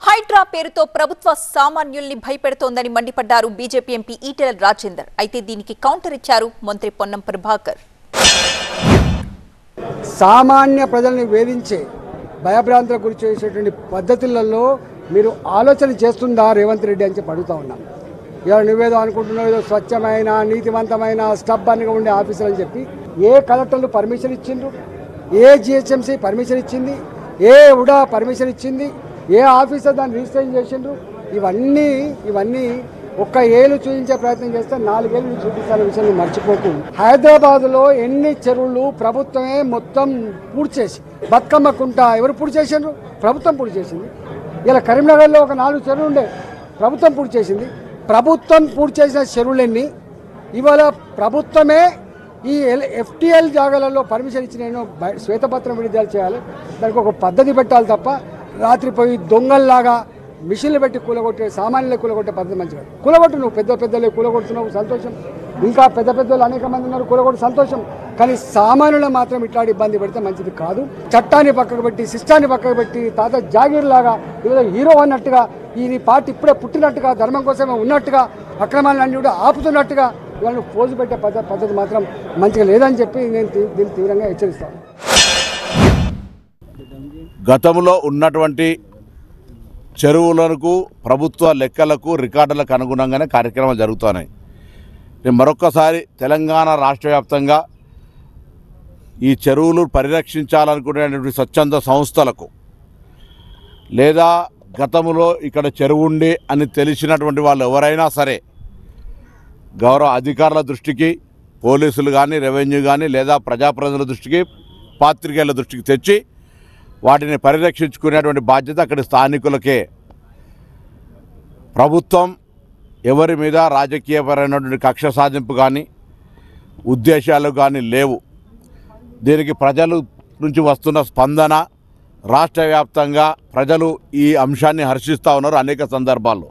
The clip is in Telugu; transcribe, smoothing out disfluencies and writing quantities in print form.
హైడ్రా పేరుతో ప్రభుత్వ సామాన్యుల్ని భయపెడుతోందని మండిపడ్డారు బీజేపీ ఎంపీ ఈటెల రాజేందర్. అయితే దీనికి కౌంటర్ ఇచ్చారు మంత్రి పొన్నం ప్రభాకర్. సామాన్య ప్రజల్ని వేధించే భయభ్రాంతులకు గురి చేసేటువంటి పద్ధతులలో మీరు ఆలోచన చేస్తుందా రేవంత్ రెడ్డి అని చెప్పి అడుగుతా ఉన్నాం. ఇవాళ నువ్వేదో అనుకుంటున్నావు, ఏదో స్వచ్ఛమైన నీతివంతమైన స్టబ్బన్గా ఉండే ఆఫీసర్ అని చెప్పి ఏ కలెక్టర్లు పర్మిషన్ ఇచ్చిండ్రు, ఏ జిహెచ్ఎంసీ పర్మిషన్ ఇచ్చింది, ఏ ఉడా పర్మిషన్ ఇచ్చింది, ఏ ఆఫీసర్ దాన్ని రిజిస్ట్రేషన్ చేసిండ్రు. ఇవన్నీ ఒక్క ఏళ్ళు చూపించే ప్రయత్నం చేస్తే 4 ఏళ్ళు చూపించాలనే విషయాన్ని మర్చిపోకు. హైదరాబాద్లో ఎన్ని చెరువులు ప్రభుత్వమే మొత్తం పూర్తి చేసి, బతుకమ్మ కుంట ఎవరు పూర్తి చేసిండ్రు? ప్రభుత్వం పూర్తి చేసింది. ఇలా కరీంనగర్లో ఒక 4 చెరువులు ఉండే, ప్రభుత్వం పూర్తి చేసింది. ప్రభుత్వం పూర్తి చేసిన చెరువులన్నీ ఇవాళ ప్రభుత్వమే ఈ FTL జాగాలలో పర్మిషన్ ఇచ్చి నేను శ్వేతపత్రం విడుదల చేయాలి, దానికి ఒక పద్ధతి పెట్టాలి తప్ప రాత్రి పోయి దొంగల్లాగా మిషన్లు పెట్టి కూలగొట్టే సామాన్యులు కూలగొట్టే పద్ధతి మంచిగా. కూలగొట్టు, నువ్వు పెద్దలే కూలగొడుతున్నావు, సంతోషం. ఇంకా పెద్దలు అనేక మంది ఉన్నారు, కూలగొట్టు సంతోషం. కానీ సామాన్యులు మాత్రం ఇట్లాంటి ఇబ్బంది పెడితే మంచిది కాదు. చట్టాన్ని పక్కకు పెట్టి, సిస్టాన్ని పక్కకు పెట్టి, తాత జాగీర్ లాగా ఈరోజు హీరో అన్నట్టుగా, ఈ పార్టీ ఇప్పుడే పుట్టినట్టుగా, ధర్మం కోసమే ఉన్నట్టుగా, అక్రమాలన్నీ కూడా ఆపుతున్నట్టుగా ఇవాళ పోజు పెట్టే పద్ధతి మాత్రం మంచిగా లేదని చెప్పి నేను దీన్ని తీవ్రంగా హెచ్చరిస్తాను. గతంలో ఉన్నటువంటి చెరువులకు ప్రభుత్వ లెక్కలకు రికార్డులకు అనుగుణంగానే కార్యక్రమాలు జరుగుతున్నాయి. నేను మరొక్కసారి తెలంగాణ రాష్ట్ర వ్యాప్తంగా ఈ చెరువులు పరిరక్షించాలనుకునేటువంటి స్వచ్ఛంద సంస్థలకు లేదా గతంలో ఇక్కడ చెరువు ఉండి అని తెలిసినటువంటి వాళ్ళు ఎవరైనా సరే గౌరవ అధికారుల దృష్టికి, పోలీసులు కానీ, రెవెన్యూ కానీ, లేదా ప్రజాప్రతినిధుల దృష్టికి, పాత్రికేయుల దృష్టికి తెచ్చి వాటిని పరిరక్షించుకునేటువంటి బాధ్యత అక్కడి స్థానికులకే. ప్రభుత్వం ఎవరి మీద రాజకీయపరమైనటువంటి కక్ష సాధింపు కానీ ఉద్దేశాలు కానీ లేవు. దీనికి ప్రజల నుంచి వస్తున్న స్పందన, రాష్ట్ర వ్యాప్తంగా ప్రజలు ఈ అంశాన్ని హర్షిస్తూ ఉన్నారు అనేక సందర్భాల్లో.